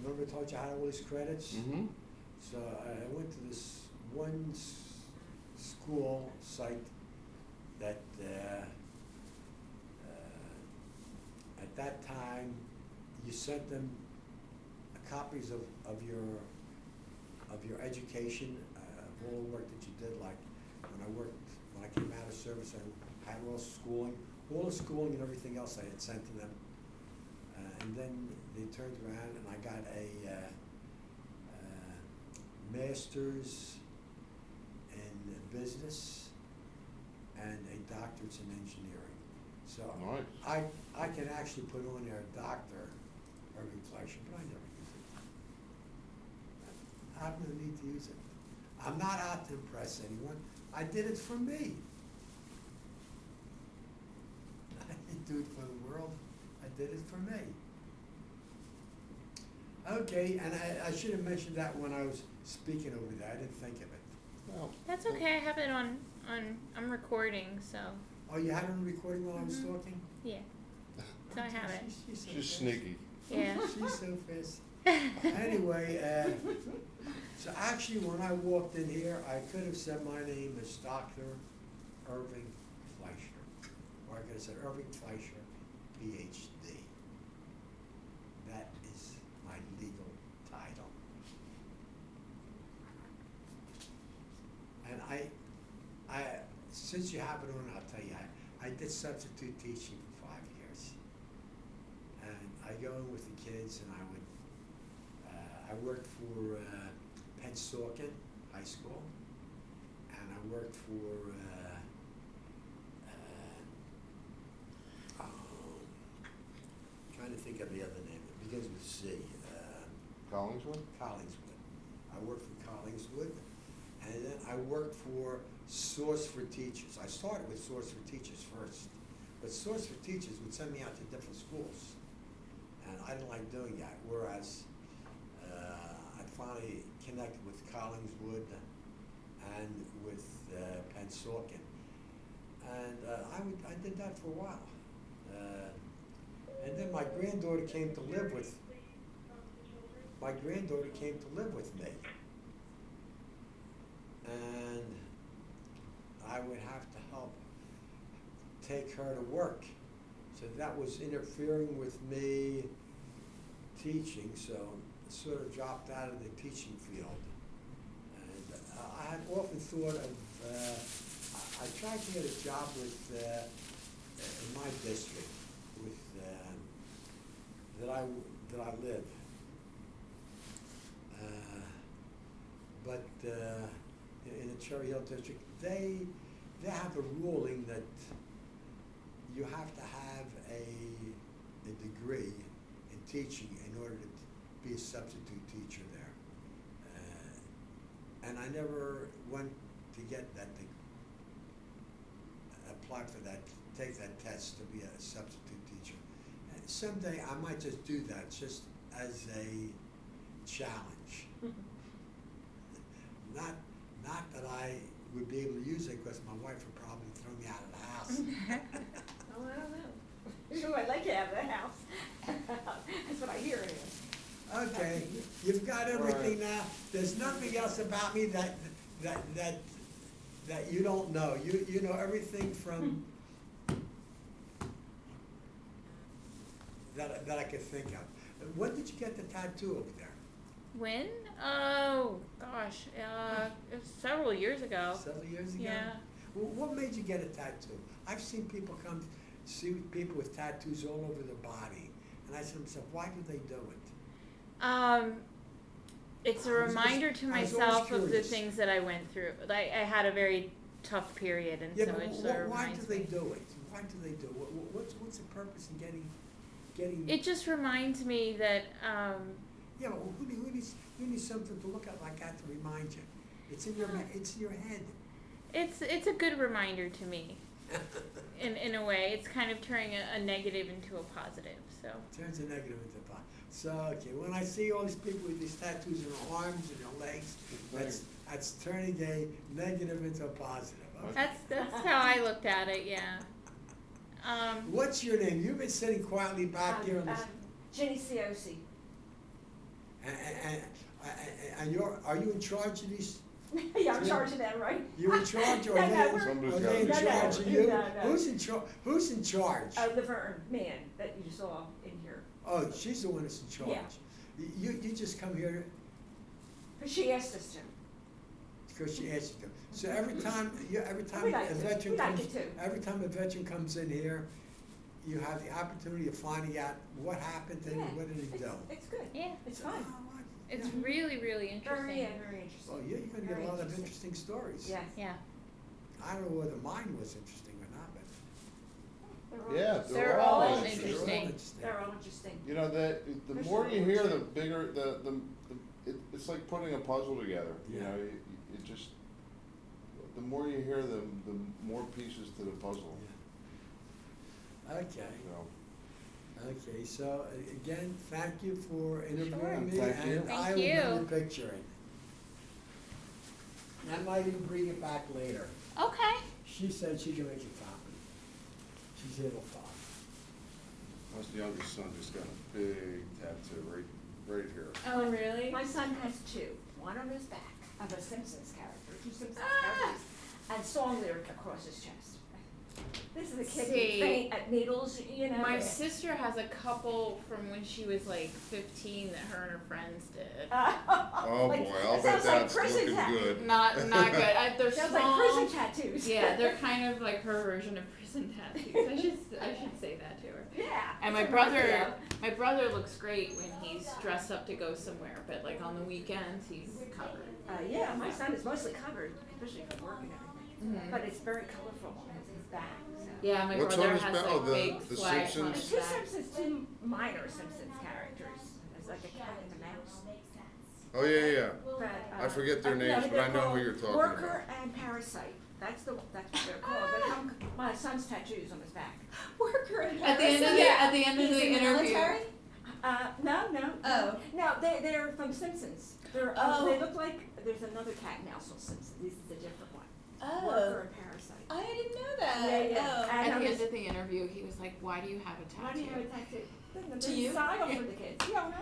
remember I told you I had all these credits? Mm-hmm. So I went to this one school site that at that time you sent them copies of your education, of all the work that you did. Like when I came out of service, I had all the schooling and everything else I had sent to them. And then they turned around and I got a master's in business and a doctorate in engineering. So Nice. I can actually put on there Dr. Irving Fleisher, but I never use it. I have no need to use it. I'm not out to impress anyone. I did it for me. I didn't do it for the world. I did it for me. Okay, and I should have mentioned that when I was speaking over there. I didn't think of it. Well, That's okay. I have it on. I'm recording, so Oh, you had it on recording while I was talking? yeah. So I have it. She's so she's fast. sneaky. Yeah. She's so fast. Anyway, so actually when I walked in here, I could have said my name is Dr. Irving Fleisher. Or I could have said Irving Fleisher, PhD. That is my legal title. And since you have it on, I'll tell you, I did substitute teaching for 5 years. And I go in with the kids and I worked for Pennsauken High School, and I worked for trying to think of the other name. It begins with C. Collingswood? Collingswood. I worked for Collingswood, and then I worked for Source for Teachers. I started with Source for Teachers first, but Source for Teachers would send me out to different schools, and I didn't like doing that. Whereas I finally connected with Collingswood and with Pennsauken, and I did that for a while. And then my granddaughter came to live with me, and I would have to help take her to work. So that was interfering with me teaching, so I sort of dropped out of the teaching field. And I had often thought of, I tried to get a job with, in my district, with, that I live. But in the Cherry Hill district, they have a ruling that you have to have a degree in teaching in order to be a substitute teacher there. And I never went to get that, apply for that, take that test to be a substitute teacher. And someday I might just do that, just as a challenge. Not that I would be able to use it, because my wife would probably throw me out of the house. Oh, I don't know. Ooh, I'd like to have that house. That's what I hear it is. Okay, you've got everything now. There's nothing else about me that you don't know. You know everything from that I could think of. When did you get the tattoo over there? When? Oh gosh, it was several years ago. Several years ago? Yeah. Well, what made you get a tattoo? I've seen people come see people with tattoos all over their body, and I said to myself, why do they do it? It's a I was reminder always- to I was always myself of the curious. things that I went through. I had a very tough period, and Yeah, so but it sort of why do reminds they me. do it? Why do they do it? What's the purpose in getting? It just reminds me that Yeah, but who needs something to look at like that to remind you? It's in your head. it's a good reminder to me. In a way, it's kind of turning a negative into a positive. So Turns a negative into a positive. So okay, when I see all these people with these tattoos in their arms and their legs, that's turning a negative into a positive. Okay. that's how I looked at it. Yeah. What's your name? You've been sitting quietly back here on this. Jenny Ciosi. And are you in charge of these? Yeah, I'm in charge of them, right? You in charge, or No, are no, they, we're- Somebody's are gotta they in be in charge charge. of you? No, no. Who's in charge? Laverne man that you saw in here. Oh, she's the one that's in charge. Yeah. You just come here But she asked us to. because she asked you to. So every time We like a it. veteran We like comes, it too. every time a veteran comes in here, you have the opportunity of finding out what happened to him, Yeah, what did he do. It's good. Yeah. It's fun. It's really, really interesting. Very interesting. Well, you're gonna get Very a lot of interesting. interesting stories. Yes. Yeah. I don't know whether mine was interesting or not, but Yeah, They're all they're all interesting. interesting. They're all interesting. You know, the There's more so you much. hear, the bigger, it's like putting a puzzle together, you Yeah. know, it just, the more you hear them, the more pieces to the puzzle, Okay, you know. okay, so again, thank you for interviewing me, Thank you. and I Thank will you. bring the picture in. And I might even bring it back later. Okay. She said she can make a copy. She's here till 5. My youngest son just got a big tattoo right here. Oh, really? My son has two. One on his back of a Simpsons character, two Simpsons Ah. characters, and song lyric across his chest. This is a kid See, who faint at needles, you know. My sister has a couple from when she was like 15 that her and her friends did. Oh Like, boy, I'll it bet sounds like that's prison looking tattoo. good. Not good. They're Sounds small. like prison tattoos. Yeah, they're kind of like her version of prison tattoos. I should say that to her. Yeah. And that's what it reminds me my brother looks great when he's dressed up to go somewhere, but like on the weekends he's covered. Yeah, my son is mostly covered, especially for work and everything. Mhm. But it's very colorful on his back. So. Yeah, my What's brother on his has back? like Oh, big the flags on And his two back. Simpsons, two minor Simpsons characters. There's like a cat and a mouse. Oh, yeah. But, I forget their no, names, but they're I know who called you're talking Worker and Parasite. That's what they're called. But my son's tattoos on his back. Worker in At the end of the He's in interview. military? No. Oh. No, they're from Simpsons. They're, Oh. They look like there's another cat and mouse on Simpsons. This is a different one. Worker Oh. and Parasite. I didn't know that. Yeah. Oh. And At on the end his- of the interview, he was like, "Why do you have a tattoo?" Why do you have a tattoo? To you? Style for the kids. You don't know.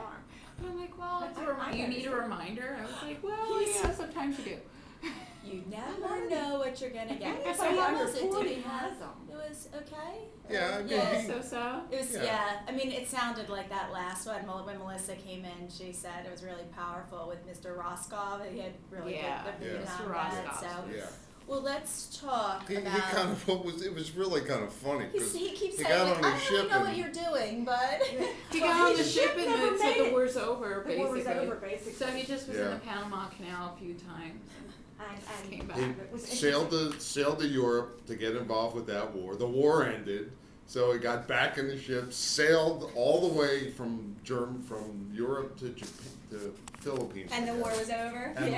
And I'm like, "Well, it's I you need a understand. reminder." I was like, "Well, He's- yeah, sometimes you do." You never know what you're gonna get. So Everybody how under was it? 40 Did he has have? them. It was okay. Yeah, I mean, Yeah. he- So. It was Yeah. yeah. I mean, it sounded like that last one. When Melissa came in, she said it was really powerful with Mr. Roscoe. He had really Yeah. good Yeah. opinion Mr. on that. Roscoe. So, Yeah. well, let's talk He about. kind of it was really kind of funny because He keeps he saying, got like, on I the don't really ship know what and you're doing, but He Well, got on the the ship ship and never it said made the it. war's over, The war was basically. over, basically. So he just was Yeah. in the Panama Canal a few times. And Came back. he it was sailed to Europe to get involved with that war. The war ended, so he got back in the ship, sailed all the way from Europe to Japan, to Philippines. and the I guess. war was over. And Yeah.